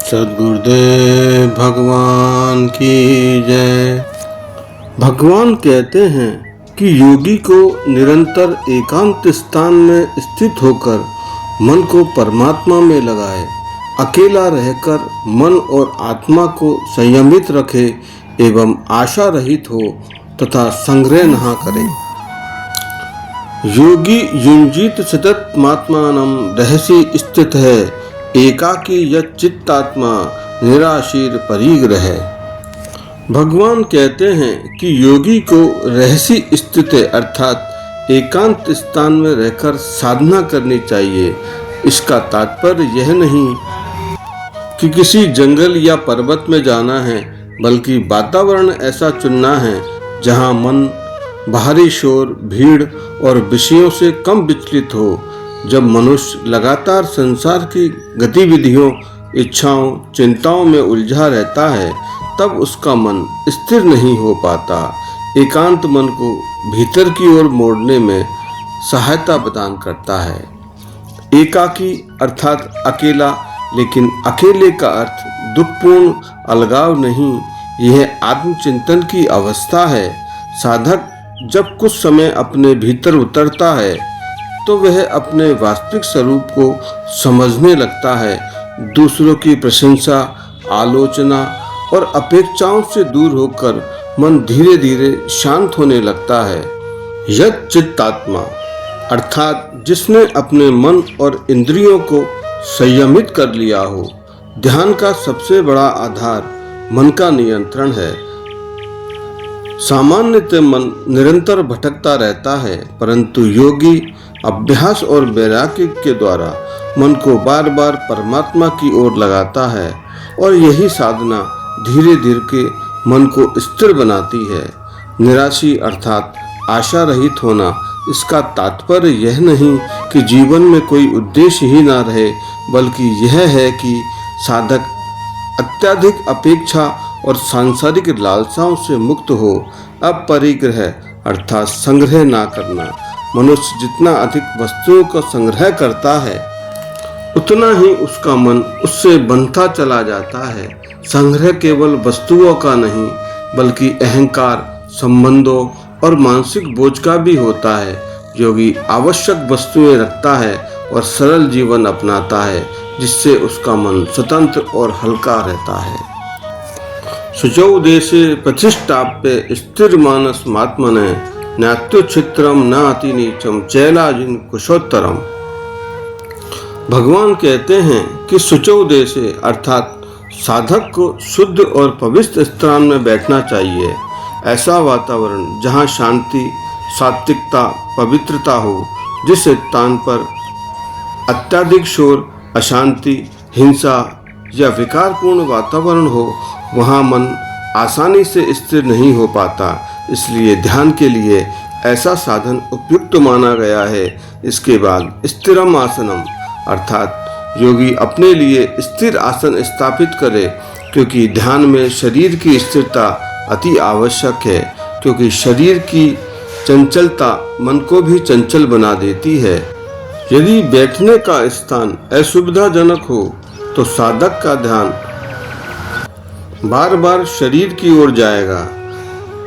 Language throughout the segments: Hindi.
सद्गुरुदेव भगवान की जय। भगवान कहते हैं कि योगी को निरंतर एकांत स्थान में स्थित होकर मन को परमात्मा में लगाए, अकेला रहकर मन और आत्मा को संयमित रखे एवं आशा रहित हो तथा संग्रह न करे। योगी युंजीत सततमात्मानं रहसि स्थित है, एकाकी यत् चित्तात्मा निराशीर परिग्रह। भगवान कहते हैं कि योगी को रहसी स्थित अर्थात एकांत स्थान में रहकर साधना करनी चाहिए। इसका तात्पर्य यह नहीं कि किसी जंगल या पर्वत में जाना है, बल्कि वातावरण ऐसा चुनना है जहां मन बाहरी शोर, भीड़ और विषयों से कम विचलित हो। जब मनुष्य लगातार संसार की गतिविधियों, इच्छाओं, चिंताओं में उलझा रहता है, तब उसका मन स्थिर नहीं हो पाता। एकांत मन को भीतर की ओर मोड़ने में सहायता प्रदान करता है। एकाकी अर्थात अकेला, लेकिन अकेले का अर्थ दुखपूर्ण अलगाव नहीं, यह आत्मचिंतन की अवस्था है। साधक जब कुछ समय अपने भीतर उतरता है तो वह अपने वास्तविक स्वरूप को समझने लगता है। दूसरों की प्रशंसा, आलोचना और अपेक्षाओं से दूर होकर मन धीरे धीरे शांत होने लगता है। यत् चित्तात्मा अर्थात जिसने अपने मन और इंद्रियों को संयमित कर लिया हो। ध्यान का सबसे बड़ा आधार मन का नियंत्रण है। सामान्यतः मन निरंतर भटकता रहता है, परंतु योगी अभ्यास और वैराग्य के द्वारा मन को बार बार परमात्मा की ओर लगाता है और यही साधना धीरे धीरे मन को स्थिर बनाती है। निराशी अर्थात आशा रहित होना, इसका तात्पर्य यह नहीं कि जीवन में कोई उद्देश्य ही ना रहे, बल्कि यह है कि साधक अत्यधिक अपेक्षा और सांसारिक लालसाओं से मुक्त हो। अब परिग्रह अर्थात संग्रह ना करना। मनुष्य जितना अधिक वस्तुओं का संग्रह करता है, उतना ही उसका मन उससे बंधता चला जाता है। संग्रह केवल वस्तुओं का नहीं, बल्कि अहंकार, संबंधों और मानसिक बोझ का भी होता है। योगी आवश्यक वस्तुएं रखता है और सरल जीवन अपनाता है, जिससे उसका मन स्वतंत्र और हल्का रहता है। शुचौ देशे प्रतिष्ठाप्य स्थिर मानस महात्मने नात्युच्छित्रम न अति नीचम चैलाजिन कुशोत्तरम। भगवान कहते हैं कि शुचौ देशे अर्थात साधक को शुद्ध और पवित्र स्थान में बैठना चाहिए। ऐसा वातावरण जहाँ शांति, सात्विकता, पवित्रता हो। जिस स्थान पर अत्यधिक शोर, अशांति, हिंसा या विकारपूर्ण वातावरण हो, वहाँ मन आसानी से स्थिर नहीं हो पाता। इसलिए ध्यान के लिए ऐसा साधन उपयुक्त माना गया है। इसके बाद स्थिरम आसनम अर्थात योगी अपने लिए स्थिर आसन स्थापित करे, क्योंकि ध्यान में शरीर की स्थिरता अति आवश्यक है, क्योंकि शरीर की चंचलता मन को भी चंचल बना देती है। यदि बैठने का स्थान असुविधाजनक हो तो साधक का ध्यान बार बार शरीर की ओर जाएगा।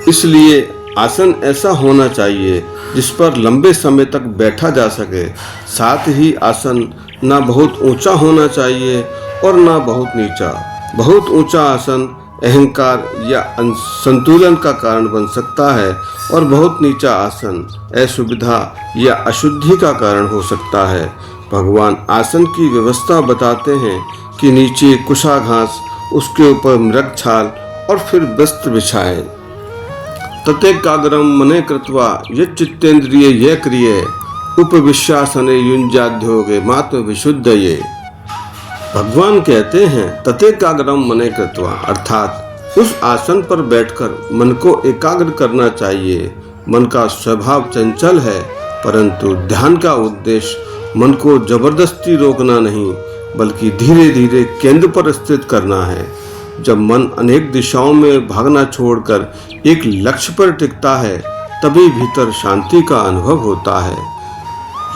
इसलिए आसन ऐसा होना चाहिए जिस पर लंबे समय तक बैठा जा सके। साथ ही आसन ना बहुत ऊंचा होना चाहिए और ना बहुत नीचा। बहुत ऊंचा आसन अहंकार या संतुलन का कारण बन सकता है और बहुत नीचा आसन असुविधा या अशुद्धि का कारण हो सकता है। भगवान आसन की व्यवस्था बताते हैं कि नीचे कुशा घास, उसके ऊपर मृग छाल और फिर वस्त्र बिछाए। ततेकाग्रम मने कृत्वा यच्चित्तेन्द्रिये ये क्रिये उपविश्यासने युञ्जाध्योगे मात्म विशुद्धये। भगवान कहते हैं ततेकाग्रम मने कृत्वा अर्थात उस आसन पर बैठकर मन को एकाग्र करना चाहिए। मन का स्वभाव चंचल है, परंतु ध्यान का उद्देश्य मन को जबरदस्ती रोकना नहीं, बल्कि धीरे धीरे केंद्र पर स्थित करना है। जब मन अनेक दिशाओं में भागना छोड़कर एक लक्ष्य पर टिकता है, तभी भीतर शांति का अनुभव होता है।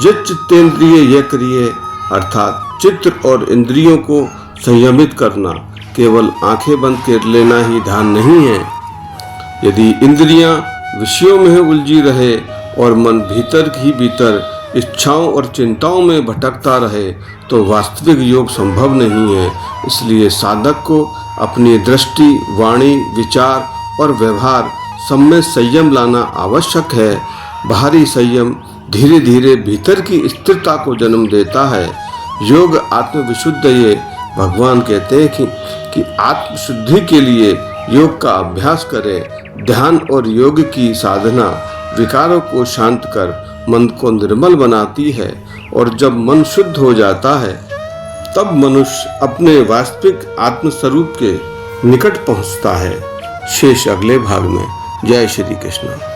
यच्चित्तेन्द्रिये ये क्रिये अर्थात चित्त और इंद्रियों को संयमित करना केवल आंखें बंद कर लेना ही ध्यान नहीं है। यदि इंद्रियां विषयों में उलझी रहे और मन भीतर ही भीतर इच्छाओं और चिंताओं में भटकता रहे तो वास्तविक योग संभव नहीं है। इसलिए साधक को अपनी दृष्टि, वाणी, विचार और व्यवहार सब में संयम लाना आवश्यक है। बाहरी संयम धीरे धीरे भीतर की स्थिरता को जन्म देता है। योग आत्मविशुद्ध ये भगवान कहते हैं कि आत्मशुद्धि के लिए योग का अभ्यास करें। ध्यान और योग की साधना विकारों को शांत कर मन को निर्मल बनाती है और जब मन शुद्ध हो जाता है तब मनुष्य अपने वास्तविक आत्मस्वरूप के निकट पहुंचता है। शेष अगले भाग में। जय श्री कृष्ण।